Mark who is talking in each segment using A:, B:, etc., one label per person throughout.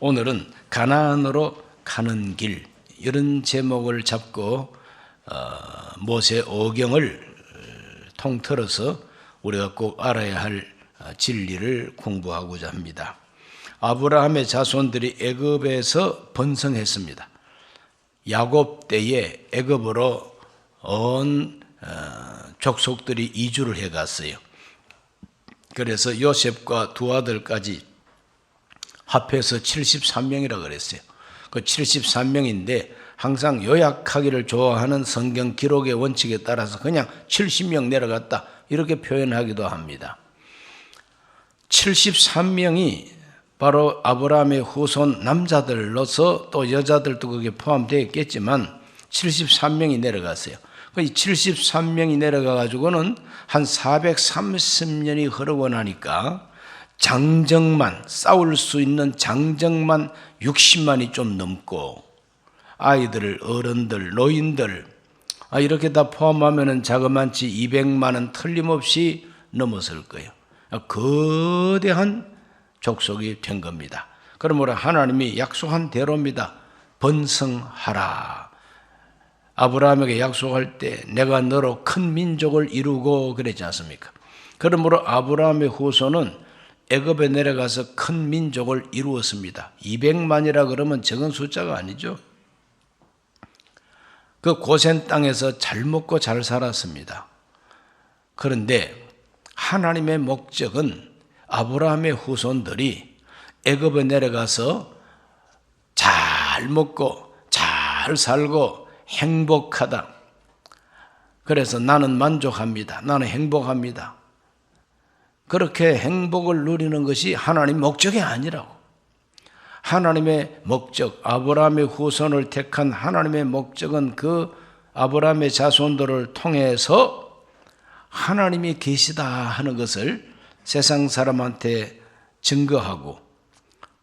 A: 오늘은 가나안으로 가는 길, 이런 제목을 잡고 모세 오경을 통틀어서 우리가 꼭 알아야 할 진리를 공부하고자 합니다. 아브라함의 자손들이 애굽에서 번성했습니다. 야곱 때에 애굽으로 온 족속들이 이주를 해갔어요. 그래서 요셉과 두 아들까지 합해서 73명이라고 그랬어요. 그 73명인데 항상 요약하기를 좋아하는 성경 기록의 원칙에 따라서 그냥 70명 내려갔다 이렇게 표현하기도 합니다. 73명이 바로 아브라함의 후손 남자들로서 또 여자들도 거기에 포함되어 있겠지만 73명이 내려갔어요. 이 73명이 내려가 가지고는 한 430년이 흐르고 나니까 장정만, 싸울 수 있는 장정만 60만이 좀 넘고 아이들, 어른들, 노인들 이렇게 다 포함하면 자그만치 200만은 틀림없이 넘었을 거예요. 거대한 족속이 된 겁니다. 그러므로 하나님이 약속한 대로입니다. 번성하라. 아브라함에게 약속할 때 내가 너로 큰 민족을 이루고 그랬지 않습니까? 그러므로 아브라함의 후손은 애굽에 내려가서 큰 민족을 이루었습니다. 200만이라 그러면 적은 숫자가 아니죠. 그 고센 땅에서 잘 먹고 잘 살았습니다. 그런데 하나님의 목적은 아브라함의 후손들이 애굽에 내려가서 잘 먹고 잘 살고 행복하다. 그래서 나는 만족합니다. 나는 행복합니다. 그렇게 행복을 누리는 것이 하나님 목적이 아니라고. 하나님의 목적, 아브라함의 후손을 택한 하나님의 목적은 그 아브라함의 자손들을 통해서 하나님이 계시다 하는 것을 세상 사람한테 증거하고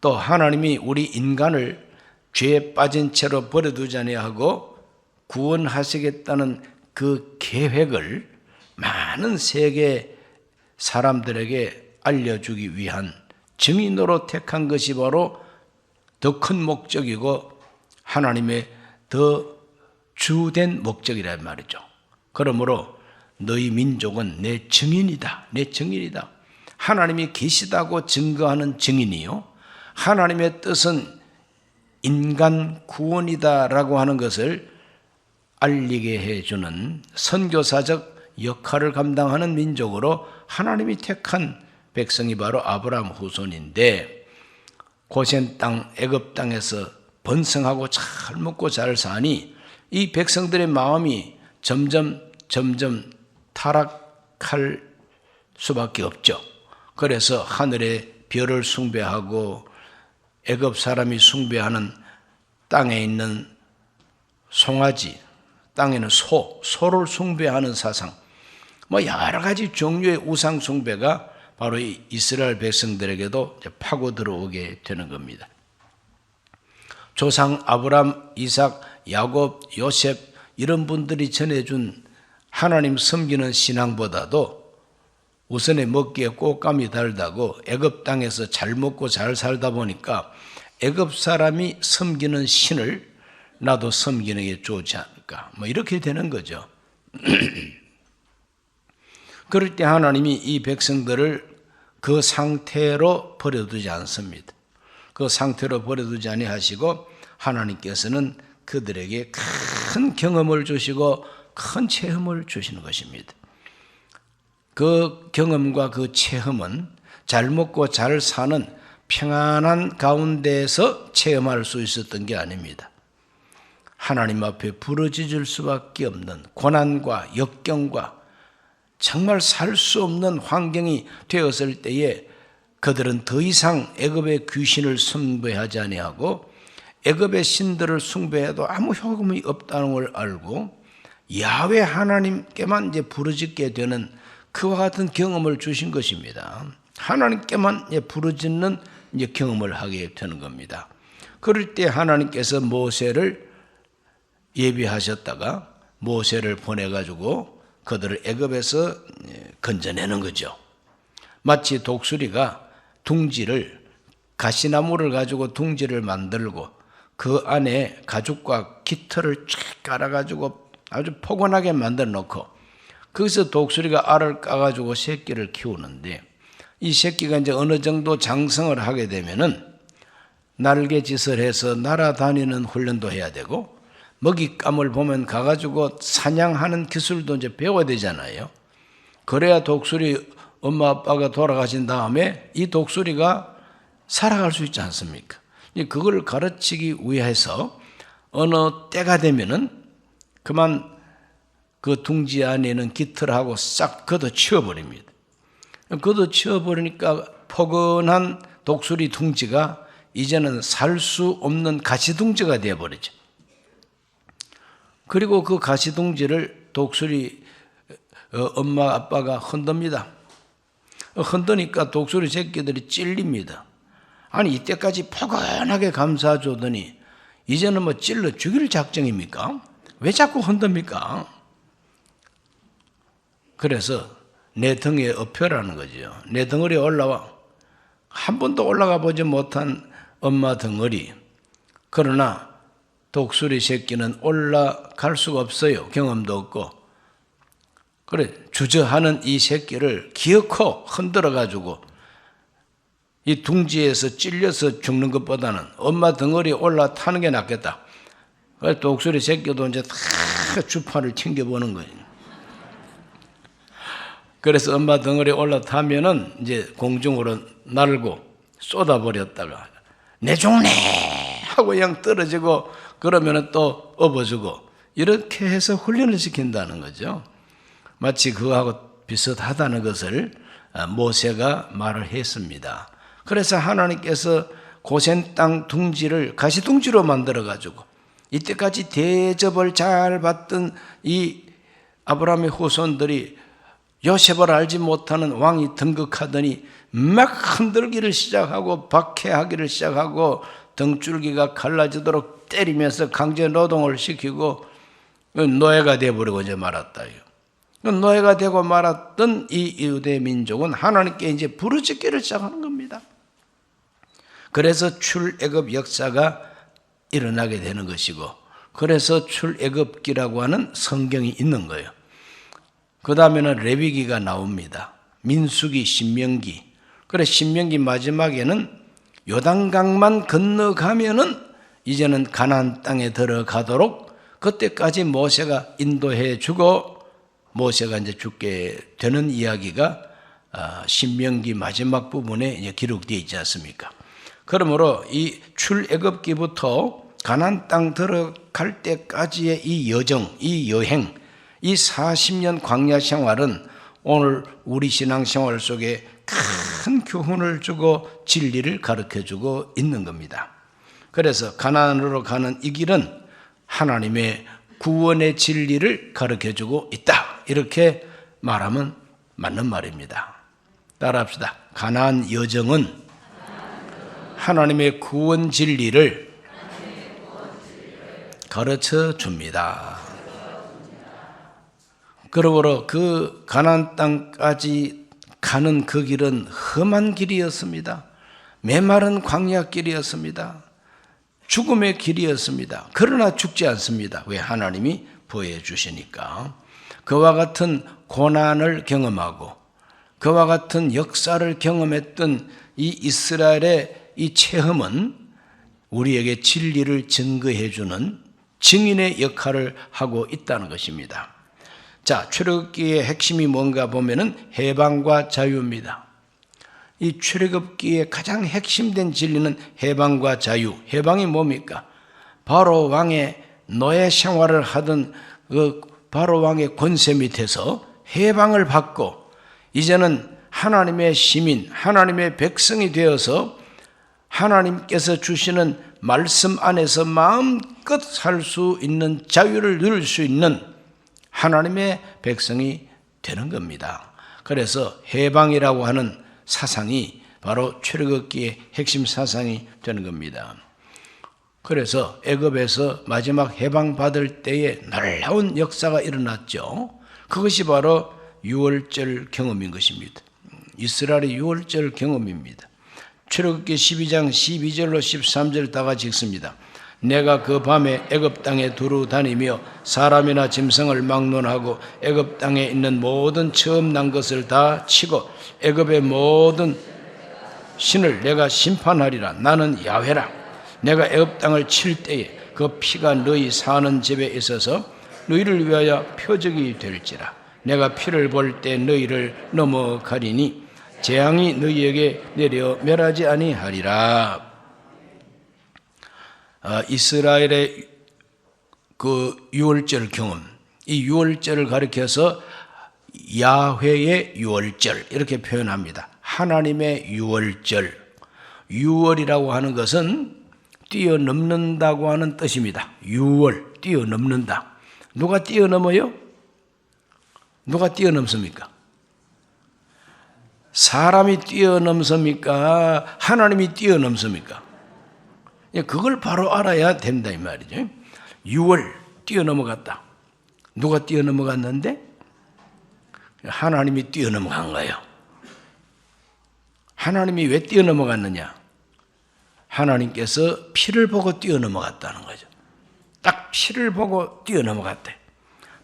A: 또 하나님이 우리 인간을 죄에 빠진 채로 버려두지 아니하고 구원하시겠다는 그 계획을 많은 세계 사람들에게 알려주기 위한 증인으로 택한 것이 바로 더 큰 목적이고 하나님의 더 주된 목적이란 말이죠. 그러므로 너희 민족은 내 증인이다. 내 증인이다. 하나님이 계시다고 증거하는 증인이요. 하나님의 뜻은 인간 구원이다라고 하는 것을 알리게 해주는 선교사적 역할을 감당하는 민족으로 하나님이 택한 백성이 바로 아브라함 후손인데 고센 땅, 애굽 땅에서 번성하고 잘 먹고 잘 사니 이 백성들의 마음이 점점 타락할 수밖에 없죠. 그래서 하늘의 별을 숭배하고 애굽 사람이 숭배하는 땅에 있는 송아지, 땅에는 소를 숭배하는 사상, 여러 가지 종류의 우상 숭배가 바로 이 이스라엘 백성들에게도 파고 들어오게 되는 겁니다. 조상 아브람, 이삭, 야곱, 요셉 이런 분들이 전해준 하나님 섬기는 신앙보다도 우선에 먹기에 꽃감이 달다고 애굽 땅에서 잘 먹고 잘 살다 보니까 애굽 사람이 섬기는 신을 나도 섬기는 게 좋지 않을까 이렇게 되는 거죠. 그럴 때 하나님이 이 백성들을 그 상태로 버려두지 않습니다. 그 상태로 버려두지 아니하시고 하나님께서는 그들에게 큰 경험을 주시고 큰 체험을 주시는 것입니다. 그 경험과 그 체험은 잘 먹고 잘 사는 평안한 가운데에서 체험할 수 있었던 게 아닙니다. 하나님 앞에 부르짖을 수밖에 없는 고난과 역경과 정말 살 수 없는 환경이 되었을 때에 그들은 더 이상 애굽의 귀신을 숭배하지 아니하고 애굽의 신들을 숭배해도 아무 효험이 없다는 걸 알고 야훼 하나님께만 이제 부르짖게 되는 그와 같은 경험을 주신 것입니다. 하나님께만 부르짖는 이제 경험을 하게 되는 겁니다. 그럴 때 하나님께서 모세를 예비하셨다가 모세를 보내가지고 그들을 애굽에서 건져내는 거죠. 마치 독수리가 둥지를 가시나무를 가지고 둥지를 만들고 그 안에 가죽과 깃털을 쫙 깔아가지고 아주 포근하게 만들어 놓고 거기서 독수리가 알을 까가지고 새끼를 키우는데 이 새끼가 이제 어느 정도 장성을 하게 되면은 날개짓을 해서 날아다니는 훈련도 해야 되고 먹잇감을 보면 가가지고 사냥하는 기술도 이제 배워야 되잖아요. 그래야 독수리 엄마 아빠가 돌아가신 다음에 이 독수리가 살아갈 수 있지 않습니까? 그걸 가르치기 위해서 어느 때가 되면은 그만 그 둥지 안에 있는 깃털하고 싹 걷어치워버립니다. 걷어치워버리니까 포근한 독수리 둥지가 이제는 살 수 없는 가시둥지가 되어버리죠. 그리고 그 가시둥지를 독수리 엄마 아빠가 흔듭니다. 흔드니까 독수리 새끼들이 찔립니다. 아니 이때까지 포근하게 감싸주더니 이제는 뭐 찔러 죽일 작정입니까? 왜 자꾸 흔듭니까? 그래서 내 등에 업혀라는 거죠. 내 덩어리에 올라와. 한 번도 올라가 보지 못한 엄마 덩어리. 그러나 독수리 새끼는 올라갈 수가 없어요. 경험도 없고. 그래 주저하는 이 새끼를 기어코 흔들어 가지고 이 둥지에서 찔려서 죽는 것보다는 엄마 덩어리에 올라타는 게 낫겠다. 그래서 독수리 새끼도 이제 다 주파를 튕겨보는 거예요. 그래서 엄마 덩어리에 올라타면은 이제 공중으로 날고 쏟아버렸다가 내 죽네 하고 그냥 떨어지고 그러면은 또 업어주고 이렇게 해서 훈련을 시킨다는 거죠. 마치 그거하고 비슷하다는 것을 모세가 말을 했습니다. 그래서 하나님께서 고센 땅 둥지를 가시둥지로 만들어가지고 이때까지 대접을 잘 받던 이 아브라함의 후손들이 요셉을 알지 못하는 왕이 등극하더니 막 흔들기를 시작하고 박해하기를 시작하고 등줄기가 갈라지도록 때리면서 강제 노동을 시키고 노예가 되어버리고 이제 말았다요. 노예가 되고 말았던 이 유대 민족은 하나님께 이제 부르짖기를 시작하는 겁니다. 그래서 출애굽 역사가 일어나게 되는 것이고 그래서 출애굽기라고 하는 성경이 있는 거예요. 그 다음에는 레위기가 나옵니다. 민수기, 신명기. 그래 신명기 마지막에는 요단강만 건너가면은 이제는 가나안 땅에 들어가도록 그때까지 모세가 인도해 주고 모세가 이제 죽게 되는 이야기가 신명기 마지막 부분에 이제 기록되어 있지 않습니까? 그러므로 이 출애굽기부터 가나안 땅 들어갈 때까지의 이 여정, 이 여행, 이 40년 광야 생활은 오늘 우리 신앙생활 속에 큰 교훈을 주고 진리를 가르쳐주고 있는 겁니다. 그래서 가나안으로 가는 이 길은 하나님의 구원의 진리를 가르쳐주고 있다. 이렇게 말하면 맞는 말입니다. 따라합시다. 가나안 여정은 하나님의 구원 진리를 가르쳐 줍니다. 그러므로 그 가나안 땅까지 가는 그 길은 험한 길이었습니다. 메마른 광야 길이었습니다. 죽음의 길이었습니다. 그러나 죽지 않습니다. 왜? 하나님이 보여주시니까. 그와 같은 고난을 경험하고 그와 같은 역사를 경험했던 이 이스라엘의 이 체험은 우리에게 진리를 증거해 주는 증인의 역할을 하고 있다는 것입니다. 자, 출애굽기의 핵심이 뭔가 보면은 해방과 자유입니다. 이 출애굽기의 가장 핵심된 진리는 해방과 자유. 해방이 뭡니까? 바로 왕의 노예 생활을 하던 그 바로 왕의 권세 밑에서 해방을 받고 이제는 하나님의 시민, 하나님의 백성이 되어서 하나님께서 주시는 말씀 안에서 마음껏 살 수 있는 자유를 누릴 수 있는 하나님의 백성이 되는 겁니다. 그래서 해방이라고 하는 사상이 바로 출애굽기의 핵심 사상이 되는 겁니다. 그래서 애굽에서 마지막 해방받을 때에 놀라운 역사가 일어났죠. 그것이 바로 유월절 경험인 것입니다. 이스라엘의 유월절 경험입니다. 출애굽기 12장 12절로 13절 다 같이 읽습니다. 내가 그 밤에 애굽 땅에 두루 다니며 사람이나 짐승을 막론하고 애굽 땅에 있는 모든 처음 난 것을 다 치고 애굽의 모든 신을 내가 심판하리라. 나는 야훼라. 내가 애굽 땅을 칠 때에 그 피가 너희 사는 집에 있어서 너희를 위하여 표적이 될지라. 내가 피를 볼 때 너희를 넘어가리니 재앙이 너희에게 내려 멸하지 아니하리라. 이스라엘의 그 유월절 경험, 이 유월절을 가리켜서 야훼의 유월절 이렇게 표현합니다. 하나님의 유월절. 유월이라고 하는 것은 뛰어넘는다고 하는 뜻입니다. 유월, 뛰어넘는다. 누가 뛰어넘어요? 누가 뛰어넘습니까? 사람이 뛰어넘습니까? 하나님이 뛰어넘습니까? 그걸 바로 알아야 된다 이 말이죠. 6월 뛰어넘어갔다. 누가 뛰어넘어갔는데? 하나님이 뛰어넘어간 거예요. 하나님이 왜 뛰어넘어갔느냐? 하나님께서 피를 보고 뛰어넘어갔다는 거죠. 딱 피를 보고 뛰어넘어갔대.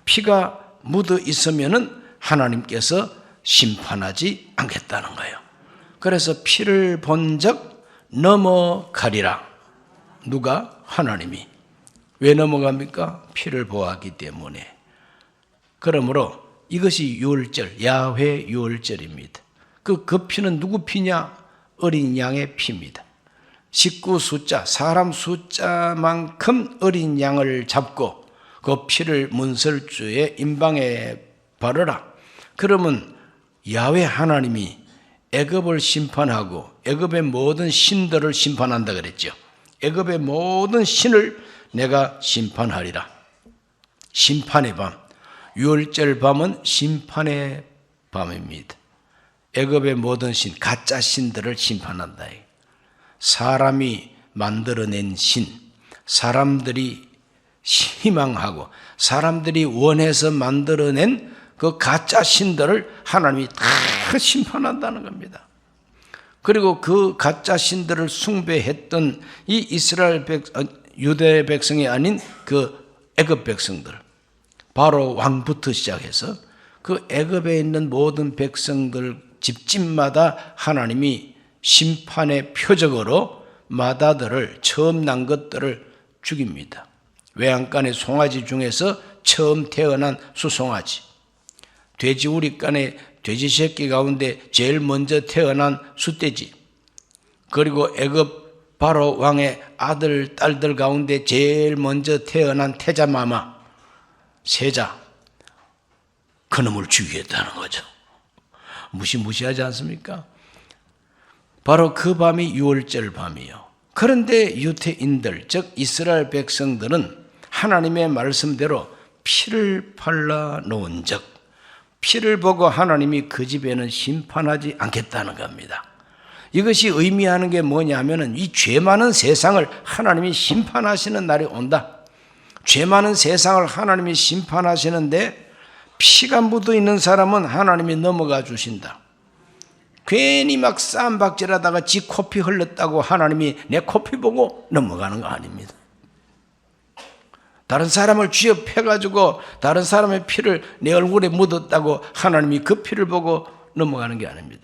A: 피가 묻어 있으면은 하나님께서 심판하지 않겠다는 거예요. 그래서 피를 본 적 넘어가리라. 누가? 하나님이. 왜 넘어갑니까? 피를 보았기 때문에. 그러므로 이것이 유월절, 야훼 유월절입니다. 그 피는 누구 피냐? 어린 양의 피입니다. 식구 숫자, 사람 숫자만큼 어린 양을 잡고 그 피를 문설주의 임방에 바르라. 그러면 야훼 하나님이 애굽을 심판하고 애굽의 모든 신들을 심판한다 그랬죠. 애굽의 모든 신을 내가 심판하리라. 심판의 밤, 유월절 밤은 심판의 밤입니다. 애굽의 모든 신, 가짜 신들을 심판한다. 사람이 만들어낸 신, 사람들이 희망하고 사람들이 원해서 만들어낸 그 가짜 신들을 하나님이 다 심판한다는 겁니다. 그리고 그 가짜 신들을 숭배했던 이 이스라엘 유대 백성이 아닌 그 애굽 백성들, 바로 왕부터 시작해서 그 애굽에 있는 모든 백성들 집집마다 하나님이 심판의 표적으로 마다들을 처음 난 것들을 죽입니다. 외양간의 송아지 중에서 처음 태어난 수송아지, 돼지 우리간의 돼지 새끼 가운데 제일 먼저 태어난 숫돼지, 그리고 애굽 바로 왕의 아들 딸들 가운데 제일 먼저 태어난 태자마마, 세자, 그놈을 죽이겠다는 거죠. 무시무시하지 않습니까? 바로 그 밤이 유월절 밤이요. 그런데 유대인들, 즉 이스라엘 백성들은 하나님의 말씀대로 피를 발라 놓은 적, 피를 보고 하나님이 그 집에는 심판하지 않겠다는 겁니다. 이것이 의미하는 게 뭐냐면은 이 죄 많은 세상을 하나님이 심판하시는 날이 온다. 죄 많은 세상을 하나님이 심판하시는데 피가 묻어 있는 사람은 하나님이 넘어가 주신다. 괜히 막 쌈박질하다가 지 코피 흘렀다고 하나님이 내 코피 보고 넘어가는 거 아닙니다. 다른 사람을 쥐어패가지고 다른 사람의 피를 내 얼굴에 묻었다고 하나님이 그 피를 보고 넘어가는 게 아닙니다.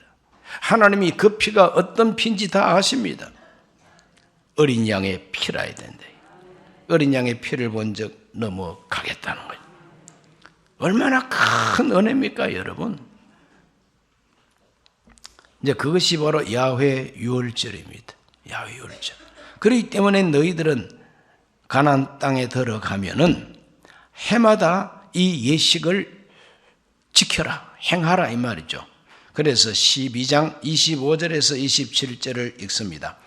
A: 하나님이 그 피가 어떤 피인지 다 아십니다. 어린 양의 피라야 된다. 어린 양의 피를 본 적 넘어가겠다는 거예요. 얼마나 큰 은혜입니까, 여러분? 이제 그것이 바로 야훼 유월절입니다. 야훼 유월절. 그렇기 때문에 너희들은 가나안 땅에 들어가면은 해마다 이 예식을 지켜라, 행하라 이 말이죠. 그래서 12장 25절에서 27절을 읽습니다.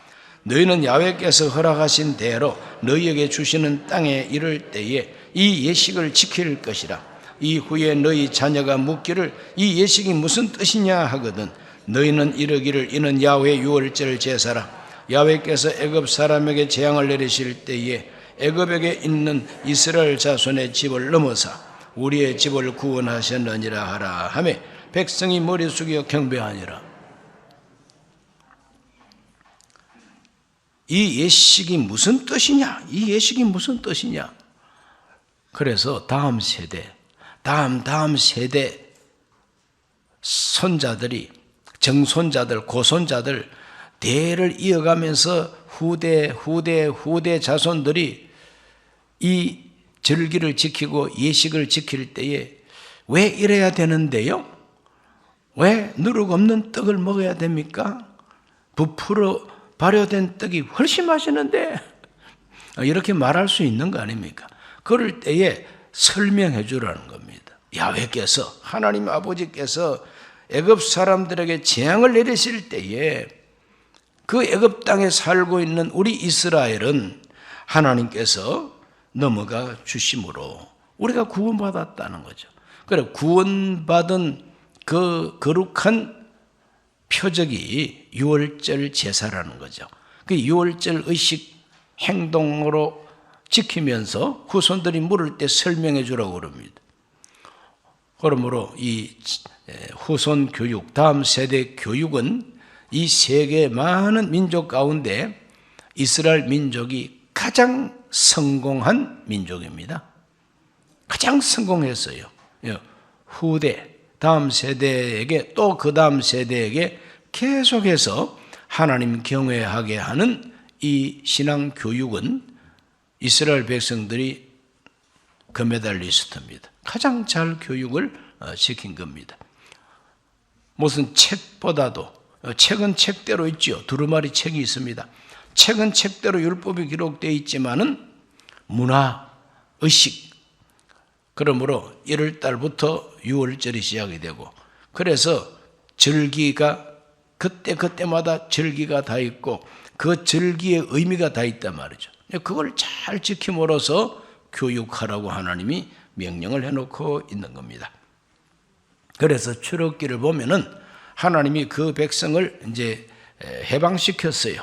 A: 너희는 야훼께서 허락하신 대로 너희에게 주시는 땅에 이를 때에 이 예식을 지킬 것이라. 이후에 너희 자녀가 묻기를 이 예식이 무슨 뜻이냐 하거든 너희는 이르기를 이는 야훼 유월절 제사라. 야훼께서 애굽 사람에게 재앙을 내리실 때에 애굽에게 있는 이스라엘 자손의 집을 넘어사 우리의 집을 구원하셨느니라 하라 하며 백성이 머리 숙여 경배하니라. 이 예식이 무슨 뜻이냐? 이 예식이 무슨 뜻이냐? 그래서 다음 세대, 다음 세대 손자들이, 정손자들, 고손자들 대를 이어가면서 후대 자손들이 이 절기를 지키고 예식을 지킬 때에 왜 이래야 되는데요? 왜 누룩 없는 떡을 먹어야 됩니까? 부풀어 발효된 떡이 훨씬 맛있는데, 이렇게 말할 수 있는 거 아닙니까? 그럴 때에 설명해 주라는 겁니다. 야훼께서, 하나님 아버지께서 애굽 사람들에게 재앙을 내리실 때에 그 애굽 땅에 살고 있는 우리 이스라엘은 하나님께서 넘어가 주심으로 우리가 구원받았다는 거죠. 그래, 구원받은 그 거룩한 표적이 유월절 제사라는 거죠. 그 유월절 의식 행동으로 지키면서 후손들이 물을 때 설명해 주라고 그럽니다. 그러므로 이 후손 교육, 다음 세대 교육은 이 세계 많은 민족 가운데 이스라엘 민족이 가장 성공한 민족입니다. 가장 성공했어요. 후대, 다음 세대에게, 또 그 다음 세대에게 계속해서 하나님 경외하게 하는 이 신앙 교육은 이스라엘 백성들이 금메달리스트입니다. 가장 잘 교육을 시킨 겁니다. 무슨 책보다도, 책은 책대로 있죠. 두루마리 책이 있습니다. 책은 책대로 율법이 기록되어 있지만은 문화, 의식, 그러므로 1월 달부터 6월절이 시작이 되고, 그래서 절기가 그때마다 절기가 다 있고 그 절기의 의미가 다 있단 말이죠. 그걸 잘 지킴으로써 교육하라고 하나님이 명령을 해놓고 있는 겁니다. 그래서 출애굽기를 보면은 하나님이 그 백성을 이제 해방시켰어요.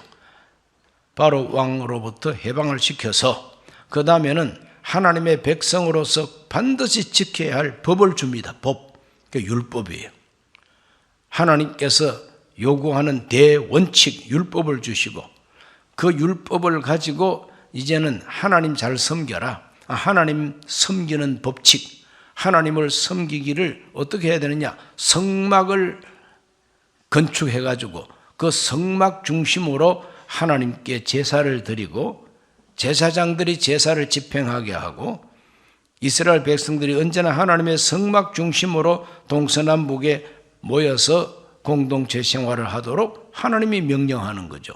A: 바로 왕으로부터 해방을 시켜서 그 다음에는 하나님의 백성으로서 반드시 지켜야 할 법을 줍니다. 법, 그러니까 율법이에요. 하나님께서 요구하는 대원칙 율법을 주시고 그 율법을 가지고 이제는 하나님 잘 섬겨라. 하나님 섬기는 법칙, 하나님을 섬기기를 어떻게 해야 되느냐? 성막을 건축해가지고 그 성막 중심으로 하나님께 제사를 드리고 제사장들이 제사를 집행하게 하고 이스라엘 백성들이 언제나 하나님의 성막 중심으로 동서남북에 모여서 공동체 생활을 하도록 하나님이 명령하는 거죠.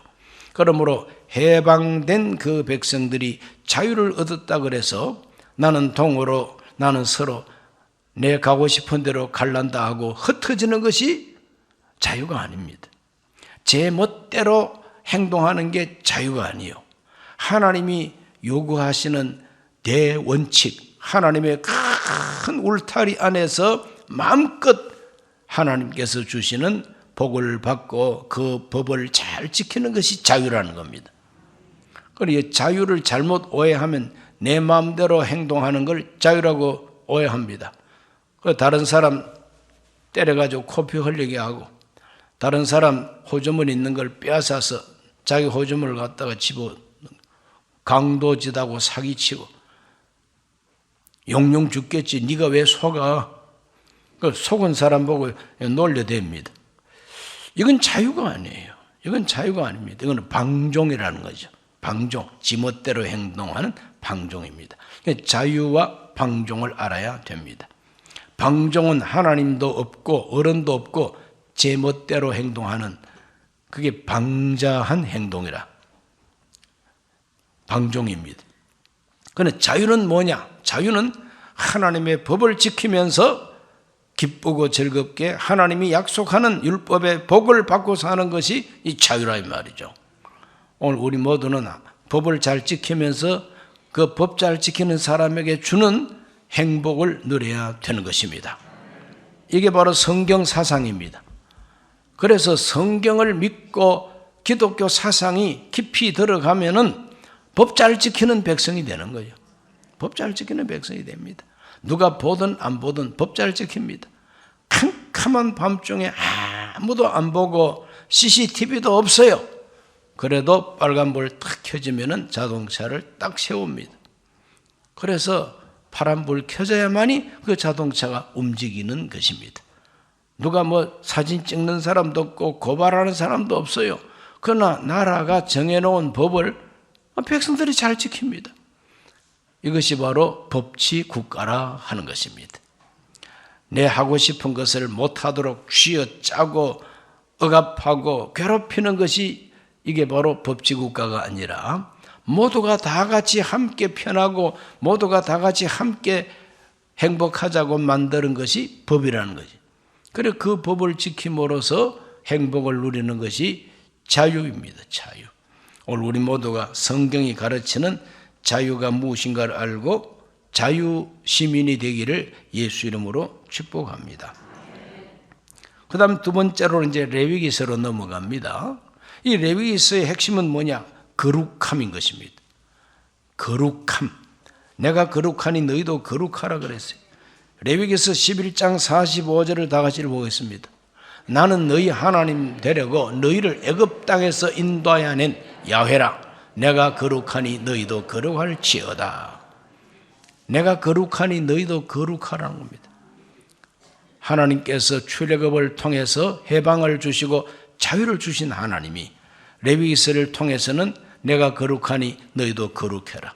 A: 그러므로 해방된 그 백성들이 자유를 얻었다 그래서 나는 동으로 나는 서로 내 가고 싶은 대로 갈란다 하고 흩어지는 것이 자유가 아닙니다. 제 멋대로 행동하는 게 자유가 아니에요. 하나님이 요구하시는 대원칙, 하나님의 큰 울타리 안에서 마음껏 하나님께서 주시는 복을 받고 그 법을 잘 지키는 것이 자유라는 겁니다. 그리고 자유를 잘못 오해하면 내 마음대로 행동하는 걸 자유라고 오해합니다. 다른 사람 때려가지고 코피 흘리게 하고 다른 사람 호주머니 있는 걸 빼앗아서 자기 호주머니를 갖다가 집어 강도짓하고 사기치고 용용 죽겠지. 네가 왜 속아? 속은 사람 보고 놀려댑니다. 이건 자유가 아니에요. 이건 자유가 아닙니다. 이건 방종이라는 거죠. 방종, 지멋대로 행동하는 방종입니다. 자유와 방종을 알아야 됩니다. 방종은 하나님도 없고 어른도 없고 제멋대로 행동하는 그게 방자한 행동이라 방종입니다. 그런데 자유는 뭐냐? 자유는 하나님의 법을 지키면서 기쁘고 즐겁게 하나님이 약속하는 율법의 복을 받고 사는 것이 이 자유라 이 말이죠. 오늘 우리 모두는 법을 잘 지키면서 그 법 잘 지키는 사람에게 주는 행복을 누려야 되는 것입니다. 이게 바로 성경 사상입니다. 그래서 성경을 믿고 기독교 사상이 깊이 들어가면은 법 잘 지키는 백성이 되는 거예요. 법 잘 지키는 백성이 됩니다. 누가 보든 안 보든 법 잘 지킵니다. 캄캄한 밤중에 아무도 안 보고 CCTV도 없어요. 그래도 빨간불 탁 켜지면은 자동차를 딱 세웁니다. 그래서 파란불 켜져야만이 그 자동차가 움직이는 것입니다. 누가 뭐 사진 찍는 사람도 없고 고발하는 사람도 없어요. 그러나 나라가 정해놓은 법을 백성들이 잘 지킵니다. 이것이 바로 법치 국가라 하는 것입니다. 내 하고 싶은 것을 못하도록 쥐어짜고 억압하고 괴롭히는 것이 이게 바로 법치 국가가 아니라 모두가 다 같이 함께 편하고 모두가 다 같이 함께 행복하자고 만드는 것이 법이라는 거지. 그래 그 법을 지킴으로써 행복을 누리는 것이 자유입니다. 자유. 오늘 우리 모두가 성경이 가르치는 자유가 무엇인가를 알고 자유 시민이 되기를 예수 이름으로 축복합니다. 그 다음 두 번째로 이제 레위기서로 넘어갑니다. 이 레위기서의 핵심은 뭐냐? 거룩함인 것입니다. 거룩함. 내가 거룩하니 너희도 거룩하라 그랬어요. 레위기서 11장 45절을 다 같이 보겠습니다. 나는 너희 하나님 되려고 너희를 애굽 땅에서 인도하여 낸 야훼라. 내가 거룩하니 너희도 거룩할지어다. 내가 거룩하니 너희도 거룩하라는 겁니다. 하나님께서 출애굽을 통해서 해방을 주시고 자유를 주신 하나님이 레위기서를 통해서는 내가 거룩하니 너희도 거룩해라.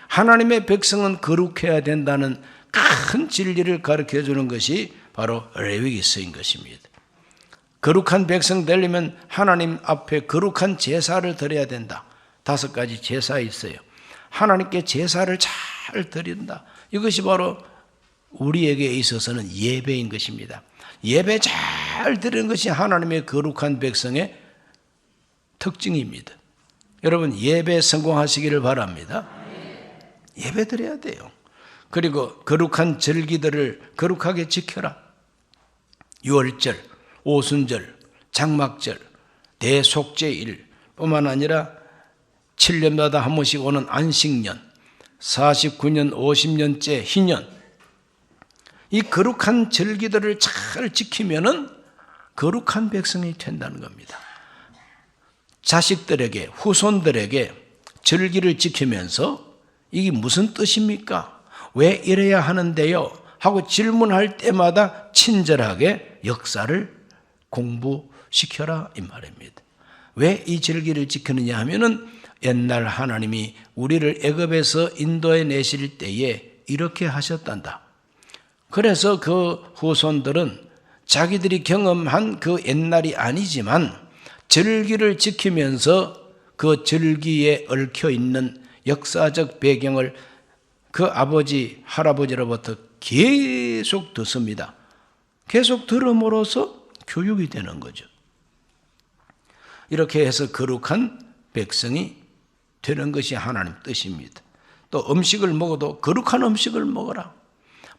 A: 하나님의 백성은 거룩해야 된다는 큰 진리를 가르쳐 주는 것이 바로 레위기서인 것입니다. 거룩한 백성 되려면 하나님 앞에 거룩한 제사를 드려야 된다. 5가지 제사 있어요. 하나님께 제사를 잘 드린다. 이것이 바로 우리에게 있어서는 예배인 것입니다. 예배 잘 드리는 것이 하나님의 거룩한 백성의 특징입니다. 여러분 예배 성공하시기를 바랍니다. 예배 드려야 돼요. 그리고 거룩한 절기들을 거룩하게 지켜라. 유월절, 오순절, 장막절, 대속죄일 뿐만 아니라 7년마다 한 번씩 오는 안식년, 49년, 50년째 희년, 이 거룩한 절기들을 잘 지키면은 거룩한 백성이 된다는 겁니다. 자식들에게, 후손들에게 절기를 지키면서 이게 무슨 뜻입니까? 왜 이래야 하는데요? 하고 질문할 때마다 친절하게 역사를 공부시켜라 이 말입니다. 왜 이 절기를 지키느냐 하면은 옛날 하나님이 우리를 애굽에서 인도해 내실 때에 이렇게 하셨단다. 그래서 그 후손들은 자기들이 경험한 그 옛날이 아니지만 절기를 지키면서 그 절기에 얽혀 있는 역사적 배경을 그 아버지, 할아버지로부터 계속 듣습니다. 계속 들음으로써 교육이 되는 거죠. 이렇게 해서 거룩한 백성이 되는 것이 하나님 뜻입니다. 또 음식을 먹어도 거룩한 음식을 먹어라.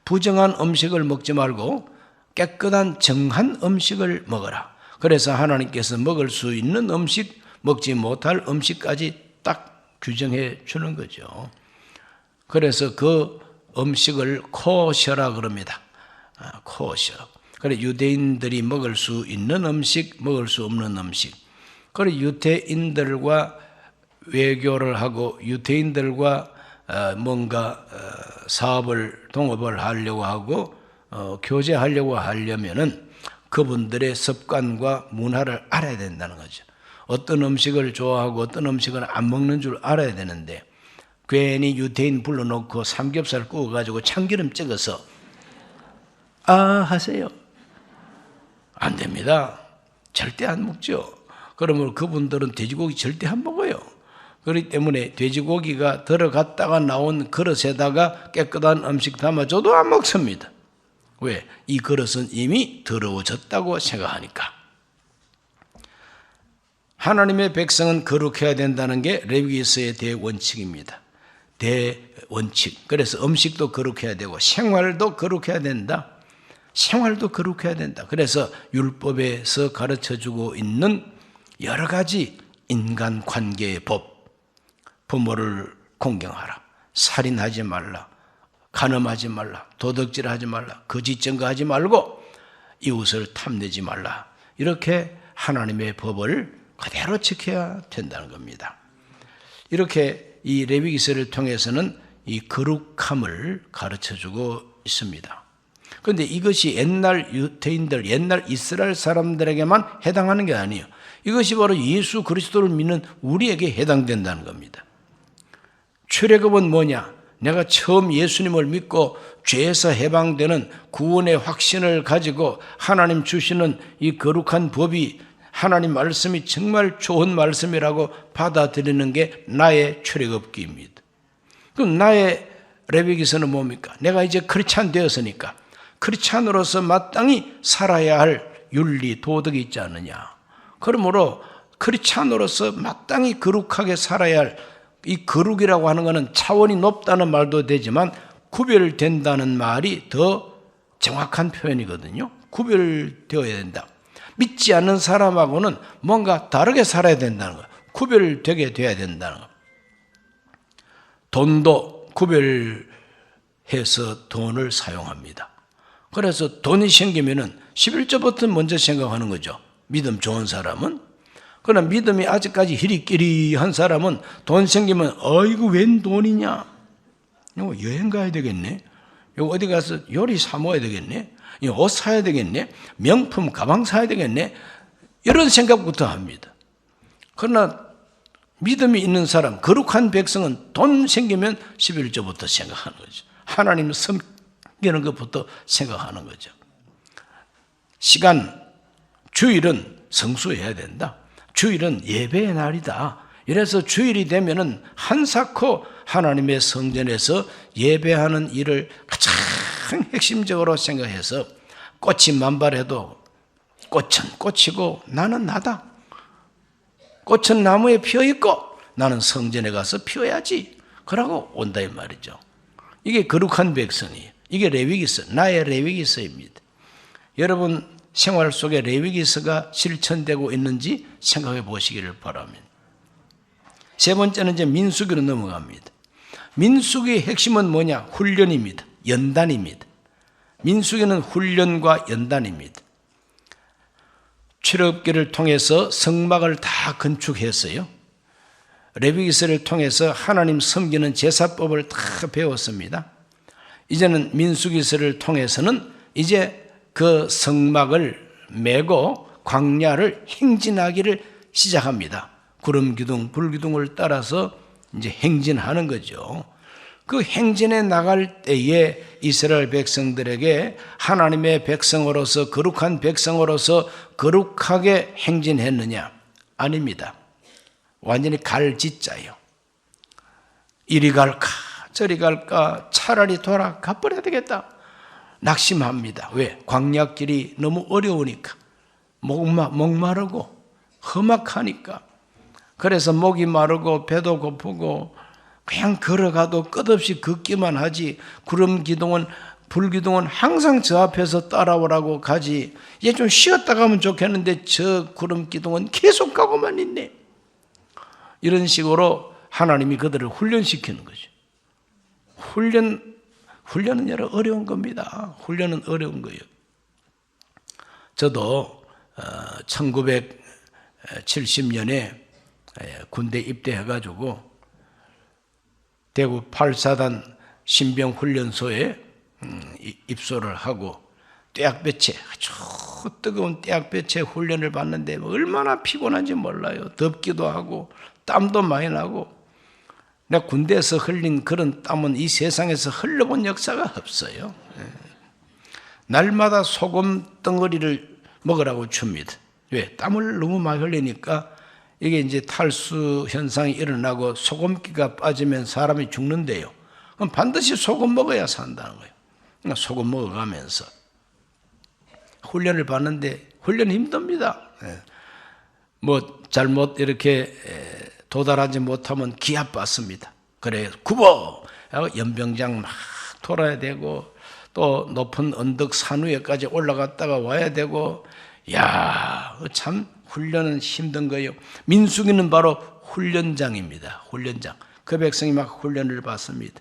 A: 부정한 음식을 먹지 말고 깨끗한 정한 음식을 먹어라. 그래서 하나님께서 먹을 수 있는 음식, 먹지 못할 음식까지 딱 규정해 주는 거죠. 그래서 그 음식을 코셔라 그럽니다. 코셔. 그래 유대인들이 먹을 수 있는 음식, 먹을 수 없는 음식. 그래 유대인들과 외교를 하고 유대인들과 뭔가 사업을 동업을 하려고 하고 교제하려고 하려면은 그분들의 습관과 문화를 알아야 된다는 거죠. 어떤 음식을 좋아하고 어떤 음식을 안 먹는 줄 알아야 되는데 괜히 유대인 불러놓고 삼겹살 구워가지고 참기름 찍어서 하세요. 안 됩니다. 절대 안 먹죠. 그러면 그분들은 돼지고기 절대 안 먹어요. 그렇기 때문에 돼지고기가 들어갔다가 나온 그릇에다가 깨끗한 음식 담아줘도 안 먹습니다. 왜? 이 그릇은 이미 더러워졌다고 생각하니까. 하나님의 백성은 거룩해야 된다는 게 레위기서의 대원칙입니다. 대원칙. 그래서 음식도 거룩해야 되고 생활도 거룩해야 된다. 생활도 거룩해야 된다. 그래서 율법에서 가르쳐주고 있는 여러 가지 인간관계의 법. 부모를 공경하라. 살인하지 말라. 간음하지 말라. 도둑질하지 말라. 거짓 증거하지 말고 이웃을 탐내지 말라. 이렇게 하나님의 법을 그대로 지켜야 된다는 겁니다. 이렇게 이 레위기서를 통해서는 이 거룩함을 가르쳐주고 있습니다. 그런데 이것이 옛날 유대인들, 옛날 이스라엘 사람들에게만 해당하는 게 아니에요. 이것이 바로 예수 그리스도를 믿는 우리에게 해당된다는 겁니다. 출애굽은 뭐냐? 내가 처음 예수님을 믿고 죄에서 해방되는 구원의 확신을 가지고 하나님 주시는 이 거룩한 법이 하나님 말씀이 정말 좋은 말씀이라고 받아들이는 게 나의 출애굽기입니다. 그럼 나의 레위기서는 뭡니까? 내가 이제 크리스찬 되었으니까 크리스찬으로서 마땅히 살아야 할 윤리, 도덕이 있지 않느냐. 그러므로 크리스찬으로서 마땅히 거룩하게 살아야 할 이 거룩이라고 하는 것은 차원이 높다는 말도 되지만 구별된다는 말이 더 정확한 표현이거든요. 구별되어야 된다. 믿지 않는 사람하고는 뭔가 다르게 살아야 된다는 거예요. 구별되게 돼야 된다는 거예요. 돈도 구별해서 돈을 사용합니다. 그래서 돈이 생기면은 11조부터 먼저 생각하는 거죠. 믿음 좋은 사람은. 그러나 믿음이 아직까지 희리끼리한 사람은 돈 생기면 어이구 웬 돈이냐? 이거 여행 가야 되겠네. 이거 어디 가서 요리 사 먹어야 되겠네. 이거 옷 사야 되겠네. 명품 가방 사야 되겠네. 이런 생각부터 합니다. 그러나 믿음이 있는 사람, 거룩한 백성은 돈 생기면 11조부터 생각하는 거죠. 하나님 섬기는 것부터 생각하는 거죠. 시간, 주일은 성수해야 된다. 주일은 예배의 날이다. 이래서 주일이 되면은 한사코 하나님의 성전에서 예배하는 일을 가장 핵심적으로 생각해서 꽃이 만발해도 꽃은 꽃이고 나는 나다. 꽃은 나무에 피어있고 나는 성전에 가서 피어야지. 그러고 온다 이 말이죠. 이게 거룩한 백성이에요. 이게 레위기서, 나의 레위기서입니다. 여러분 생활 속에 레위기서가 실천되고 있는지 생각해 보시기를 바랍니다. 세 번째는 이제 민수기로 넘어갑니다. 민수기의 핵심은 뭐냐? 훈련입니다. 연단입니다. 민수기는 훈련과 연단입니다. 출애굽기를 통해서 성막을 다 건축했어요. 레위기서를 통해서 하나님 섬기는 제사법을 다 배웠습니다. 이제는 민수기서를 통해서는 이제 그 성막을 메고 광야를 행진하기를 시작합니다. 구름 기둥, 불 기둥을 따라서 이제 행진하는 거죠. 그 행진에 나갈 때에 이스라엘 백성들에게 하나님의 백성으로서 거룩한 백성으로서 거룩하게 행진했느냐? 아닙니다. 완전히 갈짓자예요. 이리 갈까 저리 갈까 차라리 돌아가 버려야 되겠다. 낙심합니다. 왜? 광야길이 너무 어려우니까. 목마르고 험악하니까. 그래서 목이 마르고 배도 고프고 그냥 걸어가도 끝없이 걷기만 하지. 구름 기둥은 불 기둥은 항상 저 앞에서 따라오라고 가지. 얘 좀 쉬었다 가면 좋겠는데 저 구름 기둥은 계속 가고만 있네. 이런 식으로 하나님이 그들을 훈련시키는 거죠. 훈련은 여러 어려운 겁니다. 훈련은 어려운 거예요. 저도 1970년에 군대 입대해가지고 대구 8사단 신병훈련소에 입소를 하고 떼약볕에 아주 뜨거운 떼약볕에 훈련을 받는데 얼마나 피곤한지 몰라요. 덥기도 하고 땀도 많이 나고 내가 군대에서 흘린 그런 땀은 이 세상에서 흘려본 역사가 없어요. 날마다 소금 덩어리를 먹으라고 줍니다. 왜? 땀을 너무 많이 흘리니까 이게 이제 탈수 현상이 일어나고 소금기가 빠지면 사람이 죽는데요. 그럼 반드시 소금 먹어야 산다는 거예요. 그러니까 소금 먹어가면서 훈련을 받는데 훈련이 힘듭니다. 뭐 잘못 이렇게 도달하지 못하면 기합받습니다. 그래 굽어! 연병장 막 돌아야 되고 또 높은 언덕 산 위에까지 올라갔다가 와야 되고 야, 참 훈련은 힘든 거예요. 민수기는 바로 훈련장입니다. 훈련장. 그 백성이 막 훈련을 받습니다.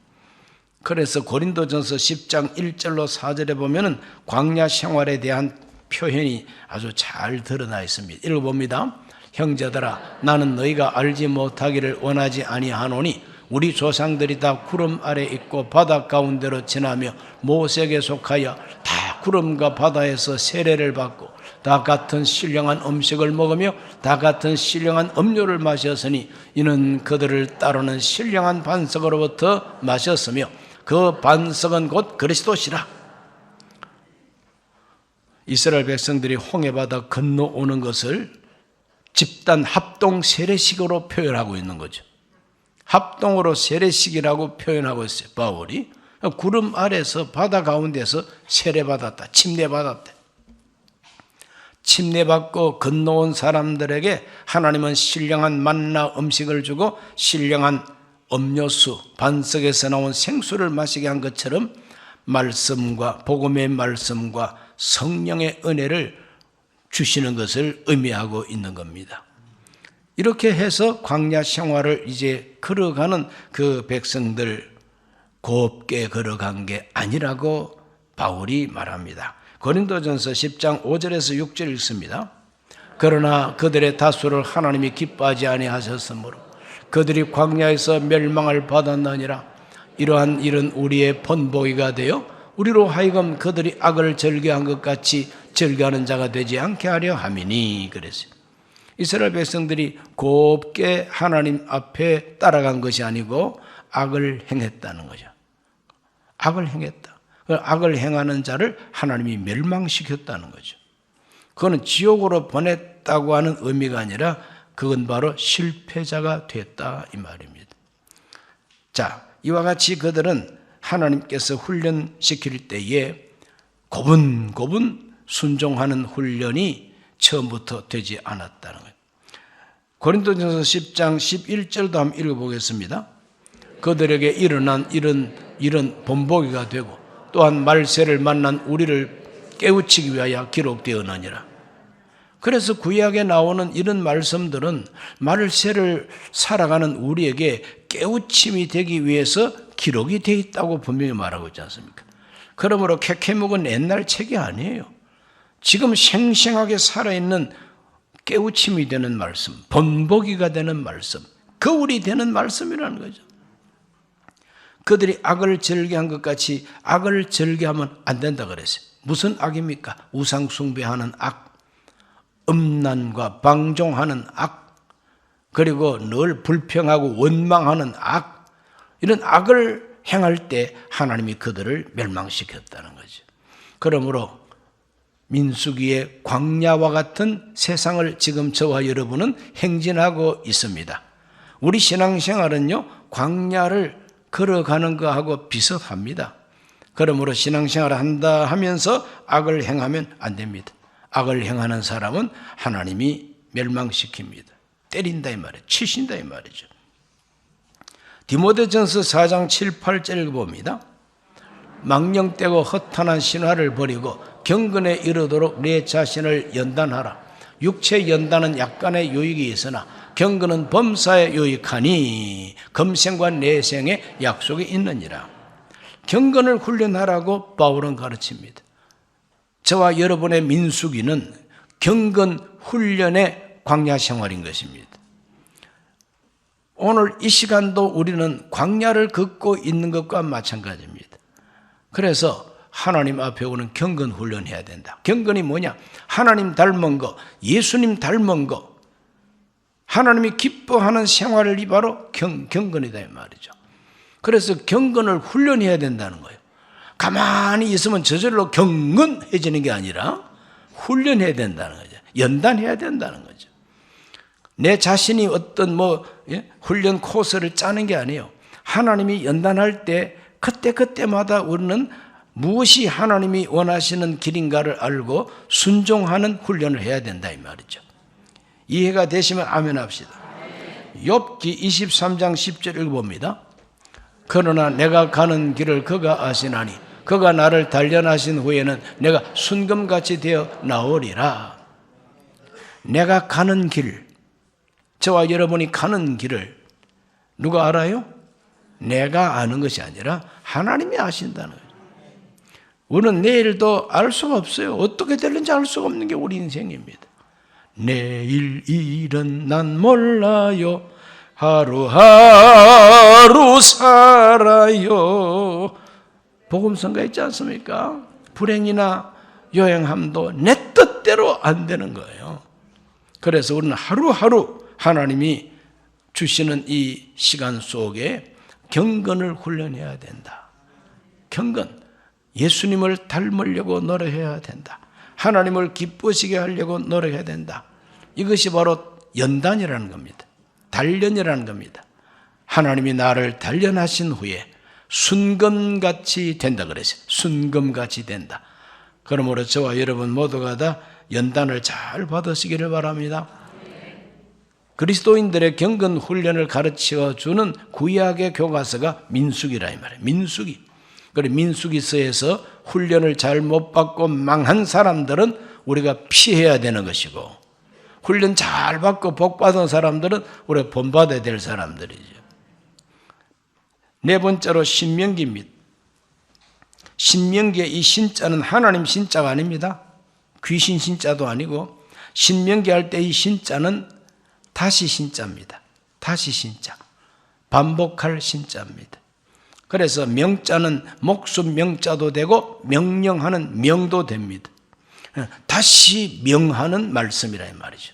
A: 그래서 고린도전서 10장 1절로 4절에 보면은 광야 생활에 대한 표현이 아주 잘 드러나 있습니다. 읽어봅니다. 형제들아 나는 너희가 알지 못하기를 원하지 아니하노니 우리 조상들이 다 구름 아래 있고 바다 가운데로 지나며 모세에게 속하여 다 구름과 바다에서 세례를 받고 다 같은 신령한 음식을 먹으며 다 같은 신령한 음료를 마셨으니 이는 그들을 따르는 신령한 반석으로부터 마셨으며 그 반석은 곧 그리스도시라. 이스라엘 백성들이 홍해바다 건너오는 것을 집단 합동 세례식으로 표현하고 있는 거죠. 합동으로 세례식이라고 표현하고 있어요. 바울이 구름 아래서 바다 가운데서 세례받았다, 침례받았다. 침례받고 건너온 사람들에게 하나님은 신령한 만나 음식을 주고 신령한 음료수, 반석에서 나온 생수를 마시게 한 것처럼 말씀과 복음의 말씀과 성령의 은혜를 주시는 것을 의미하고 있는 겁니다. 이렇게 해서 광야 생활을 이제 걸어가는 그 백성들 곱게 걸어간 게 아니라고 바울이 말합니다. 고린도전서 10장 5절에서 6절 읽습니다. 그러나 그들의 다수를 하나님이 기뻐하지 아니하셨으므로 그들이 광야에서 멸망을 받았느니라. 이러한 일은 우리의 본보기가 되어 우리로 하여금 그들이 악을 즐겨한 것 같이 즐겨하는 자가 되지 않게 하려 함이니. 그랬어요. 이스라엘 백성들이 곱게 하나님 앞에 따라간 것이 아니고 악을 행했다는 거죠. 악을 행했다. 악을 행하는 자를 하나님이 멸망시켰다는 거죠. 그거는 지옥으로 보냈다고 하는 의미가 아니라 그건 바로 실패자가 됐다 이 말입니다. 자, 이와 같이 그들은 하나님께서 훈련시킬 때에 고분고분 순종하는 훈련이 처음부터 되지 않았다는 거예요. 고린도전서 10장 11절도 한번 읽어보겠습니다. 그들에게 일어난 일은 본보기가 되고 또한 말세를 만난 우리를 깨우치기 위하여 기록되었느니라. 그래서 구약에 나오는 이런 말씀들은 말세를 살아가는 우리에게 깨우침이 되기 위해서 기록이 되어 있다고 분명히 말하고 있지 않습니까? 그러므로 캐캐묵은 옛날 책이 아니에요. 지금 생생하게 살아있는 깨우침이 되는 말씀, 본보기가 되는 말씀, 거울이 되는 말씀이라는 거죠. 그들이 악을 즐겨한 것 같이 악을 즐겨하면 안 된다 그랬어요. 무슨 악입니까? 우상 숭배하는 악, 음란과 방종하는 악, 그리고 늘 불평하고 원망하는 악, 이런 악을 행할 때 하나님이 그들을 멸망시켰다는 거죠. 그러므로 민수기의 광야와 같은 세상을 지금 저와 여러분은 행진하고 있습니다. 우리 신앙생활은요, 광야를 걸어가는 것하고 비슷합니다. 그러므로 신앙생활을 한다 하면서 악을 행하면 안 됩니다. 악을 행하는 사람은 하나님이 멸망시킵니다. 때린다 이 말이에요. 치신다 이 말이죠. 디모데전서 4장 7, 8절 읽어봅니다. 망령되고 허탄한 신화를 버리고 경건에 이르도록 내 자신을 연단하라. 육체 연단은 약간의 유익이 있으나 경건은 범사에 유익하니 금생과 내생에 약속이 있느니라. 경건을 훈련하라고 바울은 가르칩니다. 저와 여러분의 민수기는 경건 훈련의 광야 생활인 것입니다. 오늘 이 시간도 우리는 광야를 걷고 있는 것과 마찬가지입니다. 그래서 하나님 앞에 오는 경건 훈련해야 된다. 경건이 뭐냐? 하나님 닮은 거, 예수님 닮은 거, 하나님이 기뻐하는 생활이 바로 경건이다 이 말이죠. 그래서 경건을 훈련해야 된다는 거예요. 가만히 있으면 저절로 경건해지는 게 아니라 훈련해야 된다는 거죠. 연단해야 된다는 거죠. 내 자신이 어떤 훈련 코스를 짜는 게 아니에요. 하나님이 연단할 때 그때마다 우리는 무엇이 하나님이 원하시는 길인가를 알고 순종하는 훈련을 해야 된다 이 말이죠. 이해가 되시면 아멘 합시다. 욥기 23장 10절 읽어봅니다. 그러나 내가 가는 길을 그가 아시나니 그가 나를 단련하신 후에는 내가 순금같이 되어 나오리라. 내가 가는 길, 저와 여러분이 가는 길을 누가 알아요? 내가 아는 것이 아니라 하나님이 아신다는 거예요. 우리는 내일도 알 수가 없어요. 어떻게 될는지 알 수가 없는 게 우리 인생입니다. 내일 일은 난 몰라요. 하루하루 살아요. 복음성가 있지 않습니까? 불행이나 요행함도 내 뜻대로 안 되는 거예요. 그래서 우리는 하루하루 하나님이 주시는 이 시간 속에 경건을 훈련해야 된다. 경건, 예수님을 닮으려고 노력해야 된다. 하나님을 기쁘시게 하려고 노력해야 된다. 이것이 바로 연단이라는 겁니다. 단련이라는 겁니다. 하나님이 나를 단련하신 후에 순금같이 된다 그랬어요. 순금같이 된다. 그러므로 저와 여러분 모두가 다 연단을 잘 받으시기를 바랍니다. 그리스도인들의 경건 훈련을 가르쳐 주는 구약의 교과서가 민수기라 이 말이에요. 민수기. 그래 민수기서에서 훈련을 잘 못 받고 망한 사람들은 우리가 피해야 되는 것이고, 훈련 잘 받고 복 받은 사람들은 우리가 본받아야 될 사람들이죠. 네 번째로 신명기입니다. 신명기의 이 신자는 하나님 신자가 아닙니다. 귀신 신자도 아니고, 신명기 할 때 이 신자는 다시 신자입니다. 다시 신자. 반복할 신자입니다. 그래서 명자는 목숨 명자도 되고 명령하는 명도 됩니다. 다시 명하는 말씀이라 이 말이죠.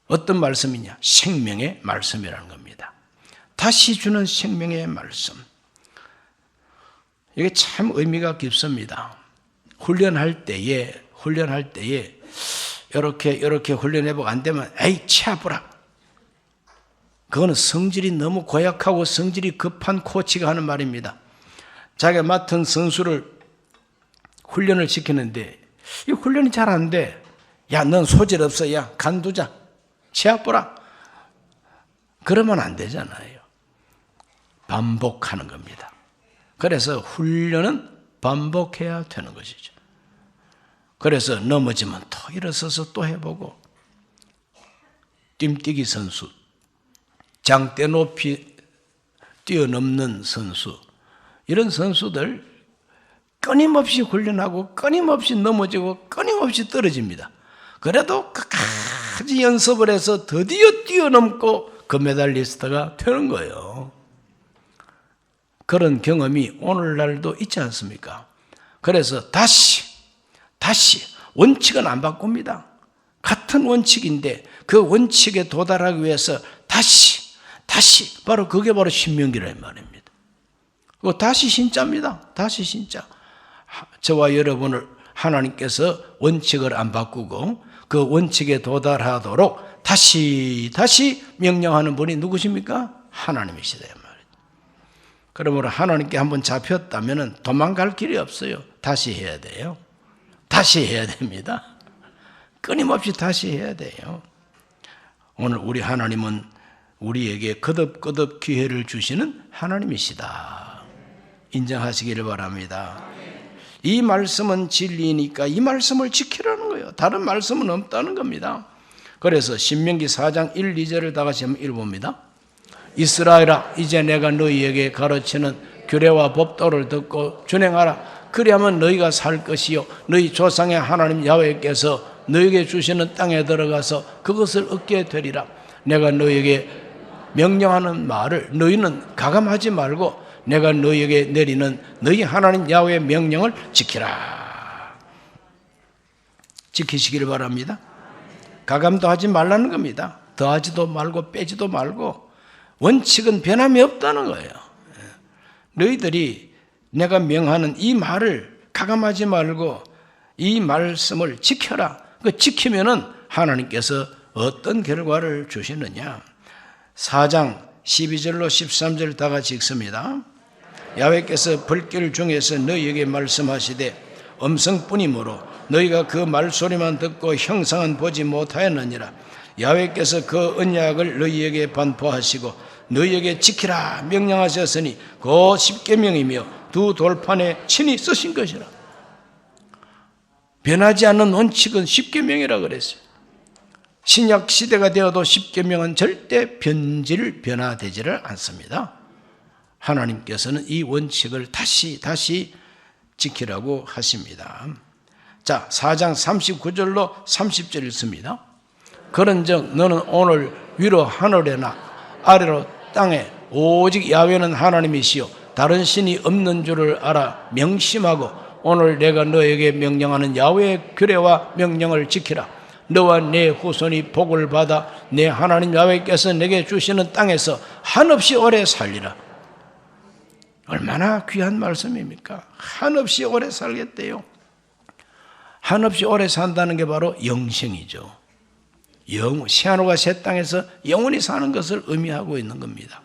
A: 어떤 말씀이냐? 생명의 말씀이라는 겁니다. 다시 주는 생명의 말씀. 이게 참 의미가 깊습니다. 훈련할 때에 이렇게 훈련해보고 안 되면 에이 치아보라. 그거는 성질이 너무 고약하고 성질이 급한 코치가 하는 말입니다. 자기가 맡은 선수를 훈련을 시키는데 이 훈련이 잘 안 돼. 야, 넌 소질 없어. 야, 간두자. 치아보라. 그러면 안 되잖아요. 반복하는 겁니다. 그래서 훈련은 반복해야 되는 것이죠. 그래서 넘어지면 또 일어서서 또 해보고, 뜀뛰기 선수, 장대 높이 뛰어넘는 선수, 이런 선수들 끊임없이 훈련하고 끊임없이 넘어지고 끊임없이 떨어집니다. 그래도 끝까지 연습을 해서 드디어 뛰어넘고 금메달리스트가 되는 거예요. 그런 경험이 오늘날도 있지 않습니까? 그래서 다시 원칙은 안 바꿉니다. 같은 원칙인데 그 원칙에 도달하기 위해서 다시 바로 그게 바로 신명기라는 말입니다. 다시 신자입니다. 다시 신자. 저와 여러분을 하나님께서 원칙을 안 바꾸고 그 원칙에 도달하도록 다시 명령하는 분이 누구십니까? 하나님이시다 이 말이에요. 그러므로 하나님께 한번 잡혔다면 도망갈 길이 없어요. 다시 해야 돼요. 다시 해야 됩니다. 끊임없이 다시 해야 돼요. 오늘 우리 하나님은 우리에게 거듭 기회를 주시는 하나님이시다. 인정하시기를 바랍니다. 이 말씀은 진리니까 이 말씀을 지키라는 거예요. 다른 말씀은 없다는 겁니다. 그래서 신명기 4장 1, 2절을 다 같이 한번 읽어봅니다. 이스라엘아, 이제 내가 너희에게 가르치는 규례와 법도를 듣고 준행하라. 그리하면 너희가 살 것이요 너희 조상의 하나님 야훼께서 너희에게 주시는 땅에 들어가서 그것을 얻게 되리라. 내가 너희에게 명령하는 말을 너희는 가감하지 말고 내가 너희에게 내리는 너희 하나님 야훼의 명령을 지키라. 지키시기를 바랍니다. 가감도 하지 말라는 겁니다. 더하지도 말고 빼지도 말고 원칙은 변함이 없다는 거예요. 너희들이 내가 명하는 이 말을 가감하지 말고 이 말씀을 지켜라. 그 지키면은 하나님께서 어떤 결과를 주시느냐. 4장 12절로 13절 다 같이 읽습니다. 야훼께서 불길 중에서 너희에게 말씀하시되 음성뿐이므로 너희가 그 말소리만 듣고 형상은 보지 못하였느니라. 야훼께서 그 언약을 너희에게 반포하시고 너희에게 지키라 명령하셨으니 그 십계명이며 두 돌판에 친히 쓰신 것이라. 변하지 않는 원칙은 십계명이라 그랬어요. 신약 시대가 되어도 십계명은 절대 변화되지를 않습니다. 하나님께서는 이 원칙을 다시 지키라고 하십니다. 자, 4장 39절로 30절 읽습니다. 그런즉 너는 오늘 위로 하늘에나 아래로 땅에 오직 야훼는 하나님이시요 다른 신이 없는 줄을 알아 명심하고 오늘 내가 너에게 명령하는 야훼의 규례와 명령을 지키라. 너와 네 후손이 복을 받아 내 하나님 야훼께서 내게 주시는 땅에서 한없이 오래 살리라. 얼마나 귀한 말씀입니까? 한없이 오래 살겠대요. 한없이 오래 산다는 게 바로 영생이죠. 새하늘과 새 땅에서 영원히 사는 것을 의미하고 있는 겁니다.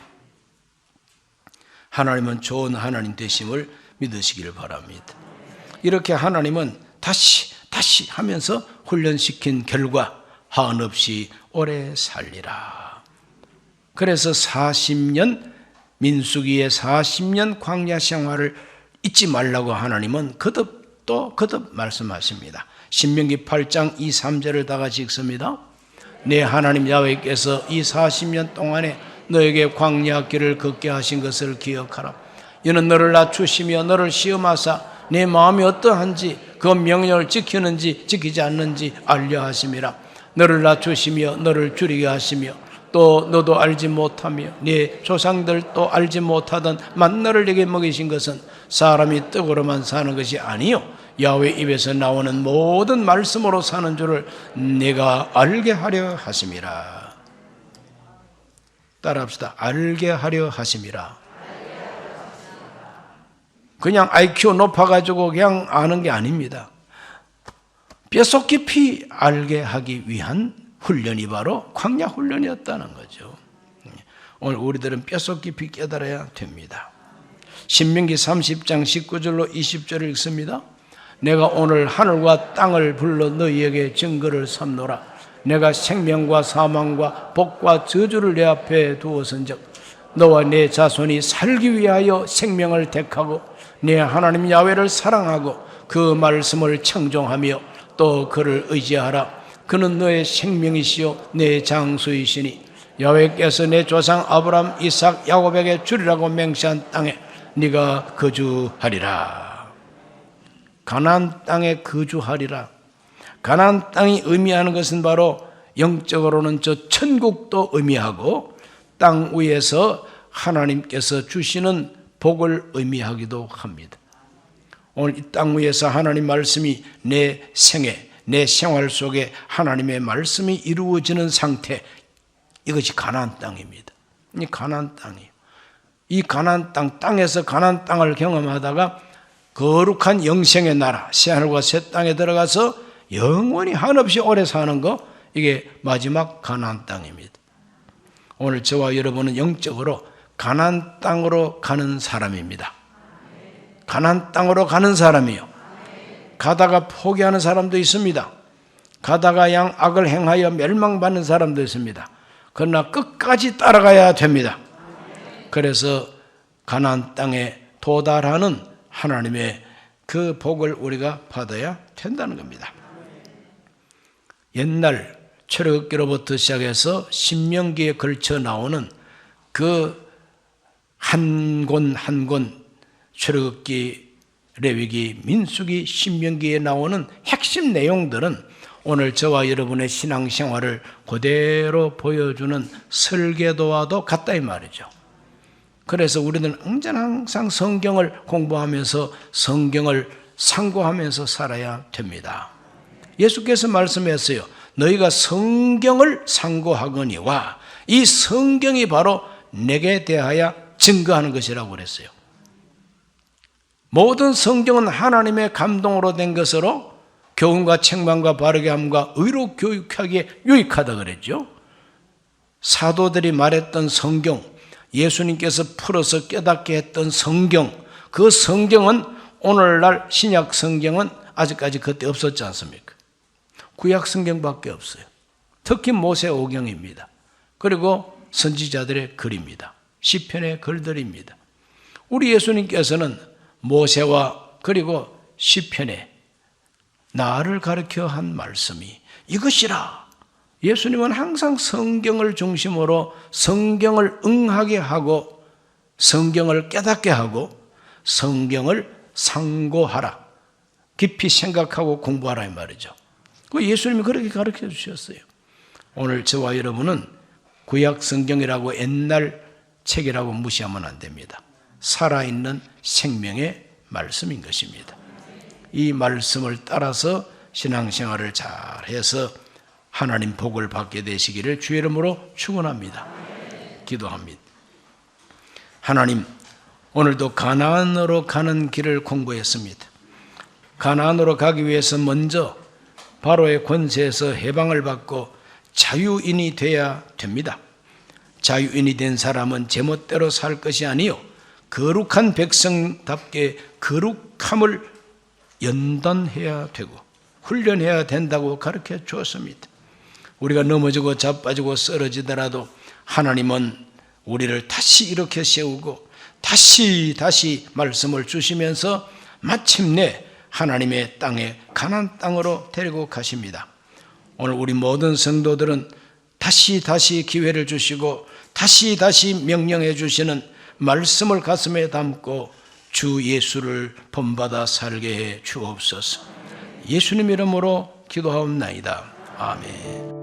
A: 하나님은 좋은 하나님 되심을 믿으시기를 바랍니다. 이렇게 하나님은 다시 하면서 훈련시킨 결과 한없이 오래 살리라. 그래서 40년 민수기의 40년 광야 생활을 잊지 말라고 하나님은 거듭 말씀하십니다. 신명기 8장 2, 3절을 다 같이 읽습니다. 내 하나님 야훼께서 이 40년 동안에 너에게 광야 길을 걷게 하신 것을 기억하라. 이는 너를 낮추시며 너를 시험하사 내 마음이 어떠한지 그 명령을 지키는지 지키지 않는지 알려 하심이라. 너를 낮추시며 너를 줄이게 하시며 또 너도 알지 못하며 네 조상들도 알지 못하던 만나를 네게 먹이신 것은 사람이 떡으로만 사는 것이 아니요 야훼 입에서 나오는 모든 말씀으로 사는 줄을 네가 알게 하려 하심이라. 따라합시다. 알게 하려 하심이라. 그냥 IQ 높아가지고 그냥 아는 게 아닙니다. 뼛속 깊이 알게 하기 위한 훈련이 바로 광야 훈련이었다는 거죠. 오늘 우리들은 뼛속 깊이 깨달아야 됩니다. 신명기 30장 19절로 20절을 읽습니다. 내가 오늘 하늘과 땅을 불러 너희에게 증거를 삼노라. 내가 생명과 사망과 복과 저주를 내 앞에 두었은즉 너와 내 자손이 살기 위하여 생명을 택하고 내 하나님 야훼를 사랑하고 그 말씀을 청종하며 또 그를 의지하라. 그는 너의 생명이시요 내 장수이시니 야훼께서 내 조상 아브라함, 이삭, 야곱에게 주리라고 맹세한 땅에 네가 거주하리라. 가나안 땅에 거주하리라. 가나안 땅이 의미하는 것은 바로 영적으로는 저 천국도 의미하고 땅 위에서 하나님께서 주시는 복을 의미하기도 합니다. 오늘 이 땅 위에서 하나님 말씀이 내 생애, 내 생활 속에 하나님의 말씀이 이루어지는 상태, 이것이 가나안 땅입니다. 이 가나안 땅이에요. 이 가나안 땅에서 가나안 땅을 경험하다가 거룩한 영생의 나라, 새하늘과 새 땅에 들어가서 영원히 한없이 오래 사는 거, 이게 마지막 가나안 땅입니다. 오늘 저와 여러분은 영적으로 가나안 땅으로 가는 사람입니다. 가나안 땅으로 가는 사람이요. 가다가 포기하는 사람도 있습니다. 가다가 악을 행하여 멸망받는 사람도 있습니다. 그러나 끝까지 따라가야 됩니다. 그래서 가나안 땅에 도달하는 하나님의 그 복을 우리가 받아야 된다는 겁니다. 옛날 출애굽기로부터 시작해서 신명기에 걸쳐 나오는 그 한 권 한 권 출애굽기, 레위기, 민수기, 신명기에 나오는 핵심 내용들은 오늘 저와 여러분의 신앙생활을 그대로 보여주는 설계도와도 같다 이 말이죠. 그래서 우리는 언제나 항상 성경을 공부하면서 성경을 상고하면서 살아야 됩니다. 예수께서 말씀했어요. 너희가 성경을 상고하거니와 이 성경이 바로 내게 대하여 증거하는 것이라고 그랬어요. 모든 성경은 하나님의 감동으로 된 것으로 교훈과 책망과 바르게 함과 의로 교육하기에 유익하다 그랬죠. 사도들이 말했던 성경, 예수님께서 풀어서 깨닫게 했던 성경, 그 성경은 오늘날 신약 성경은 아직까지 그때 없었지 않습니까? 구약 성경밖에 없어요. 특히 모세오경입니다. 그리고 선지자들의 글입니다. 시편의 글들입니다. 우리 예수님께서는 모세와 그리고 시편에 나를 가르쳐 한 말씀이 이것이라. 예수님은 항상 성경을 중심으로 성경을 응하게 하고 성경을 깨닫게 하고 성경을 상고하라. 깊이 생각하고 공부하라 이 말이죠. 예수님이 그렇게 가르쳐 주셨어요. 오늘 저와 여러분은 구약 성경이라고 옛날 책이라고 무시하면 안 됩니다. 살아있는 생명의 말씀인 것입니다. 이 말씀을 따라서 신앙생활을 잘해서 하나님 복을 받게 되시기를 주의 이름으로 축원합니다. 기도합니다. 하나님, 오늘도 가나안으로 가는 길을 공부했습니다. 가나안으로 가기 위해서 먼저 바로의 권세에서 해방을 받고 자유인이 돼야 됩니다. 자유인이 된 사람은 제멋대로 살 것이 아니요 거룩한 백성답게 거룩함을 연단해야 되고 훈련해야 된다고 가르쳐 주었습니다. 우리가 넘어지고 자빠지고 쓰러지더라도 하나님은 우리를 다시 일으켜 세우고 다시 말씀을 주시면서 마침내 하나님의 땅에 가나안 땅으로 데리고 가십니다. 오늘 우리 모든 성도들은 다시 기회를 주시고 다시 명령해 주시는 말씀을 가슴에 담고 주 예수를 본받아 살게 해 주옵소서. 예수님 이름으로 기도하옵나이다. 아멘.